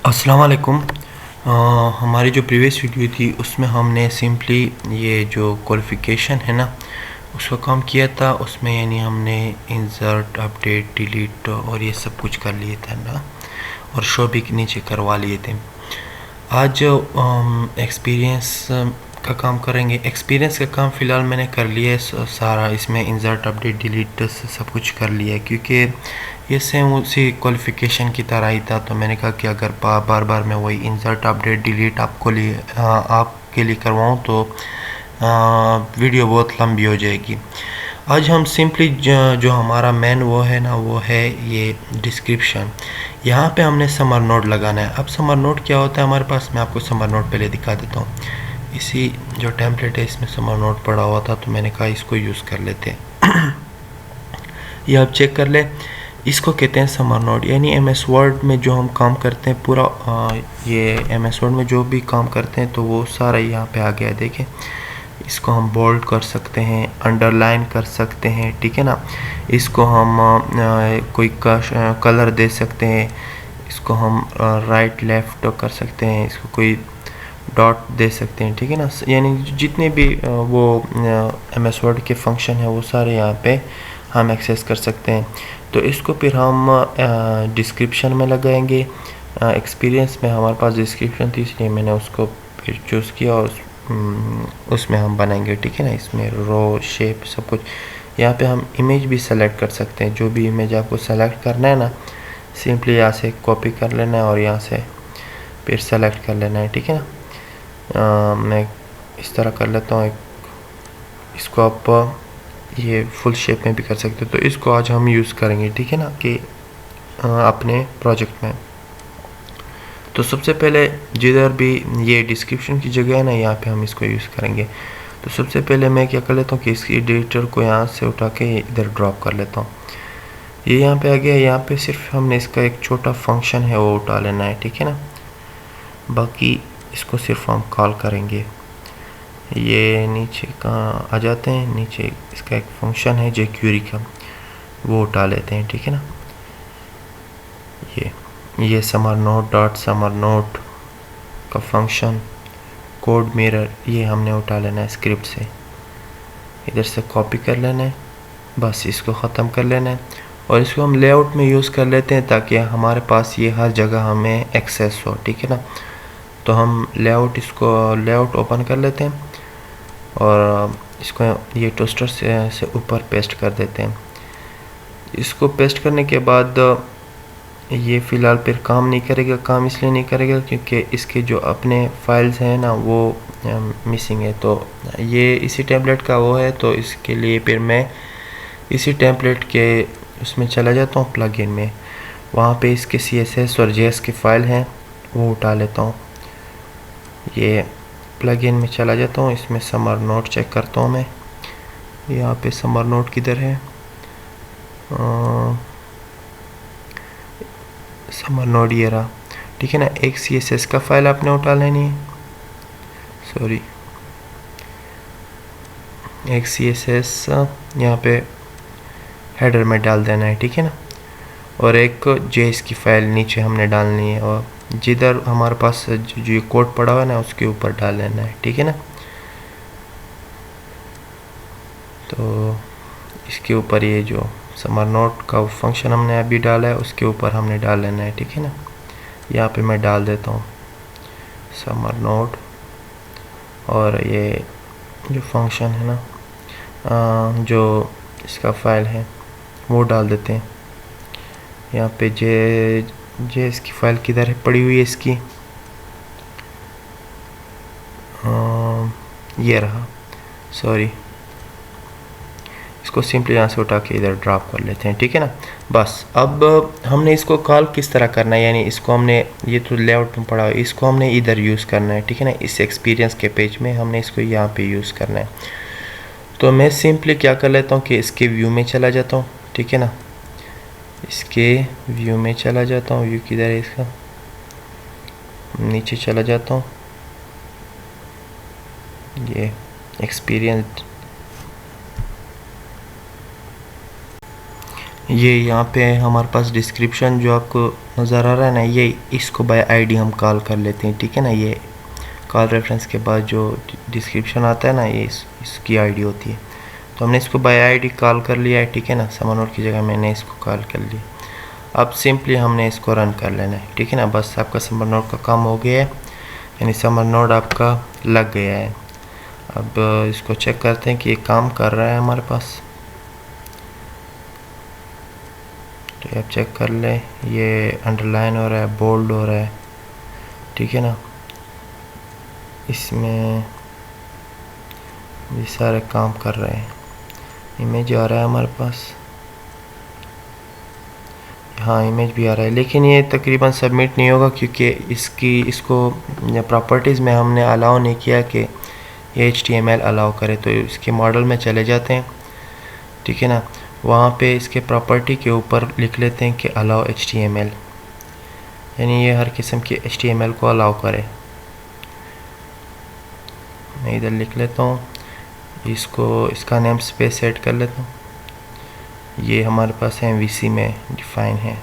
अस्सलाम वालेकुम। हमारी जो प्रीवियस वीडियो थी उसमें हमने सिंपली ये जो क्वालिफ़िकेशन है ना उसका काम किया था। उसमें यानी हमने इंसर्ट, अपडेट, डिलीट और ये सब कुछ कर लिए था ना, और शो भी नीचे करवा लिए थे। आज एक्सपीरियंस का काम करेंगे। एक्सपीरियंस का काम फ़िलहाल मैंने कर लिया है सारा। इसमें इंसर्ट, अपडेट, डिलीट सब कुछ कर लिया है, क्योंकि ये सेम उसी क्वालिफ़िकेशन की तरह ही था। तो मैंने कहा कि अगर बार बार मैं वही इंसर्ट, अपडेट, डिलीट आपके लिए करवाऊँ तो वीडियो बहुत लंबी हो जाएगी। आज हम सिंपली जो हमारा मेन वो है ना, वो है ये डिस्क्रिप्शन। यहाँ पे हमने समर नोट लगाना है। अब समर नोट क्या होता है हमारे पास, मैं आपको समर नोट पहले दिखा देता हूँ। इसी जो टेम्पलेट है इसमें समर नोट पड़ा हुआ था, तो मैंने कहा इसको यूज़ कर लेते हैं। ये आप चेक कर ले, इसको कहते हैं समर नोट। यानी एम एस वर्ड में जो हम काम करते हैं पूरा, ये एम एस वर्ड में जो भी काम करते हैं तो वो सारा यहाँ पे आ गया। देखें, इसको हम बोल्ड कर सकते हैं, अंडरलाइन कर सकते हैं, ठीक है ना। इसको हम कोई कलर दे सकते हैं, इसको हम राइट लेफ़्ट कर सकते हैं, इसको कोई डॉट दे सकते हैं, ठीक है ना। यानी जितने भी वो एम एस वर्ड के फंक्शन है वो सारे यहाँ पे हम एक्सेस कर सकते हैं। तो इसको फिर हम डिस्क्रिप्शन में लगाएंगे। एक्सपीरियंस में हमारे पास डिस्क्रिप्शन थी, इसलिए मैंने उसको फिर चूज़ किया और उसमें हम बनाएंगे, ठीक है ना। इसमें रो, शेप सब कुछ। यहाँ पे हम इमेज भी सेलेक्ट कर सकते हैं। जो भी इमेज आपको सेलेक्ट करना है ना, सिंपली यहाँ से कॉपी कर लेना है और यहाँ से फिर सेलेक्ट कर लेना है, ठीक है ना। मैं इस तरह कर लेता हूँ। इसको आप ये फुल शेप में भी कर सकते हो। तो इसको आज हम यूज़ करेंगे, ठीक है ना, कि अपने प्रोजेक्ट में। तो सबसे पहले जिधर भी ये डिस्क्रिप्शन की जगह है ना, यहाँ पे हम इसको यूज़ करेंगे। तो सबसे पहले मैं क्या कर लेता हूँ कि इसकी एडिटर को यहाँ से उठा के इधर ड्रॉप कर लेता हूँ। ये यहाँ पे आ गया। यहाँ पे सिर्फ हमने इसका एक छोटा फंक्शन है वो उठा लेना है, ठीक है ना। बाकी इसको सिर्फ हम कॉल करेंगे। ये नीचे कहाँ आ जाते हैं, नीचे इसका एक फंक्शन है jQuery का, वो उठा लेते हैं, ठीक है ना। ये summer note dot summer note का फंक्शन कोड मिरर, ये हमने उठा लेना है स्क्रिप्ट से। इधर से कॉपी कर लेना है, बस इसको ख़त्म कर लेना है। और इसको हम लेआउट में यूज़ कर लेते हैं ताकि हमारे पास ये हर जगह हमें एक्सेस हो, ठीक है ना। तो हम लेआउट ओपन कर लेते हैं और इसको ये टोस्टर से ऊपर पेस्ट कर देते हैं। इसको पेस्ट करने के बाद ये फ़िलहाल फिर काम नहीं करेगा। काम इसलिए नहीं करेगा क्योंकि इसके जो अपने फाइल्स हैं ना वो मिसिंग है। तो ये इसी टेम्पलेट का वो है, तो इसके लिए फिर मैं इसी टेम्पलेट के उसमें चला जाता हूँ प्लगइन में। वहाँ पे इसके CSS और JS की फ़ाइल हैं, वो उठा लेता हूँ। ये प्लगइन में चला जाता हूँ, इसमें समर नोट चेक करता हूँ मैं। यहाँ पे समर नोट किधर है, समर नोट ये रहा, ठीक है ना। एक CSS का फाइल आपने उठा लेनी है, सॉरी, एक CSS यहाँ पे हेडर में डाल देना है, ठीक है ना। और एक JS की फ़ाइल नीचे हमने डालनी है, और जिधर हमारे पास जो ये कोड पड़ा हुआ है ना उसके ऊपर डाल लेना है, ठीक है ना। तो इसके ऊपर ये जो समर नोट का फंक्शन हमने अभी डाला है उसके ऊपर हमने डाल लेना है, ठीक है ना। यहाँ पे मैं डाल देता हूँ समर नोट, और ये जो फंक्शन है ना, जो इसका फाइल है वो डाल देते हैं। यहाँ पे जे इसकी फ़ाइल किधर है पड़ी हुई है इसकी, ये रहा, सॉरी। इसको सिंपली यहाँ से उठा के इधर ड्रॉप कर लेते हैं, ठीक है ना। बस अब हमने इसको कॉल किस तरह करना है, यानी इसको हमने, ये तो लेआउट में पड़ा है, इसको हमने इधर यूज़ करना है, ठीक है ना। इस एक्सपीरियंस के पेज में हमने इसको यहाँ पे यूज़ करना है। तो मैं सिंपली क्या कर लेता हूँ कि इसके व्यू में चला जाता हूँ, ठीक है ना। इसके व्यू में चला जाता हूँ, व्यू किधर है इसका, नीचे चला जाता हूँ, ये एक्सपीरियंस ये यहाँ पे हमारे पास डिस्क्रिप्शन जो आपको नज़र आ रहा है ना, ये इसको बाय आईडी हम कॉल कर लेते हैं, ठीक है ना। ये कॉल रेफरेंस के बाद जो डिस्क्रिप्शन आता है ना, ये इसकी आईडी होती है। तो हमने इसको बाय आईडी कॉल कर लिया है, ठीक है ना। समरनोड की जगह मैंने इसको कॉल कर लिया। अब सिंपली हमने इसको रन कर लेना है, ठीक है ना। बस आपका समरनोड का काम हो गया है, यानी समरनोड आपका लग गया है। अब इसको चेक करते हैं कि ये काम कर रहा है हमारे पास। तो आप चेक कर लें, ये अंडरलाइन हो रहा है, बोल्ड हो रहा है, ठीक है ना। इसमें ये सारे काम कर रहे हैं। इमेज आ रहा है हमारे पास, हाँ इमेज भी आ रहा है, लेकिन ये तकरीबन सबमिट नहीं होगा क्योंकि इसको प्रॉपर्टीज़ में हमने अलाउ नहीं किया कि ये HTML अलाउ करे। तो इसके मॉडल में चले जाते हैं, ठीक है ना। वहाँ पे इसके प्रॉपर्टी के ऊपर लिख लेते हैं कि अलाउ HTML, यानी ये हर किस्म की HTML को अलाउ करे। मैं इधर लिख लेता हूँ, इसका नेम स्पेस सेट कर लेता हूँ। ये हमारे पास MVC में डिफाइन है।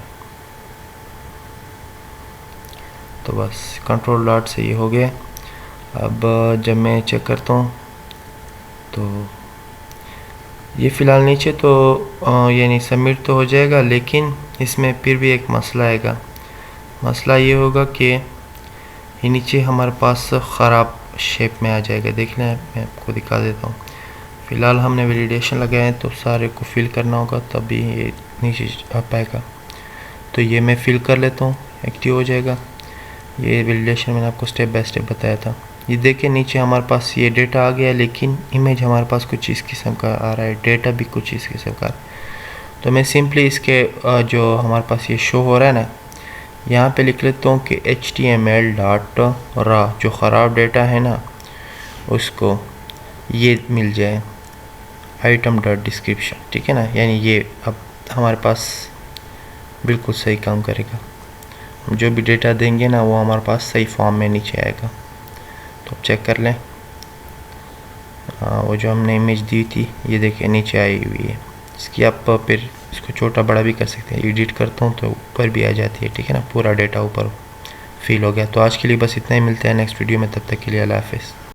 तो बस कंट्रोल डॉट से ये हो गया। अब जब मैं चेक करता हूँ तो ये फ़िलहाल नीचे तो यानी सबमिट तो हो जाएगा, लेकिन इसमें फिर भी एक मसला आएगा। मसला ये होगा कि ये नीचे हमारे पास ख़राब शेप में आ जाएगा। देख लें, मैं आपको दिखा देता हूँ। फ़िलहाल हमने वैलिडेशन लगाए हैं तो सारे को फिल करना होगा, तभी ये नीचे आ पाएगा। तो ये मैं फिल कर लेता हूँ, एक्टिव हो जाएगा। ये वैलिडेशन मैंने आपको स्टेप बाय स्टेप बताया था। ये देखिए नीचे हमारे पास ये डेटा आ गया, लेकिन इमेज हमारे पास कुछ इस किस्म का आ रहा है, डेटा भी कुछ इस किस्म का। तो मैं सिंपली इसके जो हमारे पास ये शो हो रहा है ना, यहाँ पे लिख लेता हूँ कि HTML.raw जो ख़राब डेटा है ना उसको ये मिल जाए item.description, ठीक है ना। यानी ये अब हमारे पास बिल्कुल सही काम करेगा। जो भी डेटा देंगे ना वो हमारे पास सही फॉर्म में नीचे आएगा। तो अब चेक कर लें, वो जो हमने इमेज दी थी ये देखिए नीचे आई हुई है। इसकी आप फिर इसको छोटा बड़ा भी कर सकते हैं। एडिट करता हूँ तो ऊपर भी आ जाती है, ठीक है ना। पूरा डेटा ऊपर फिल हो गया। तो आज के लिए बस इतना ही, मिलते हैं नेक्स्ट वीडियो में, तब तक के लिए अल्लाह हाफ़िज़।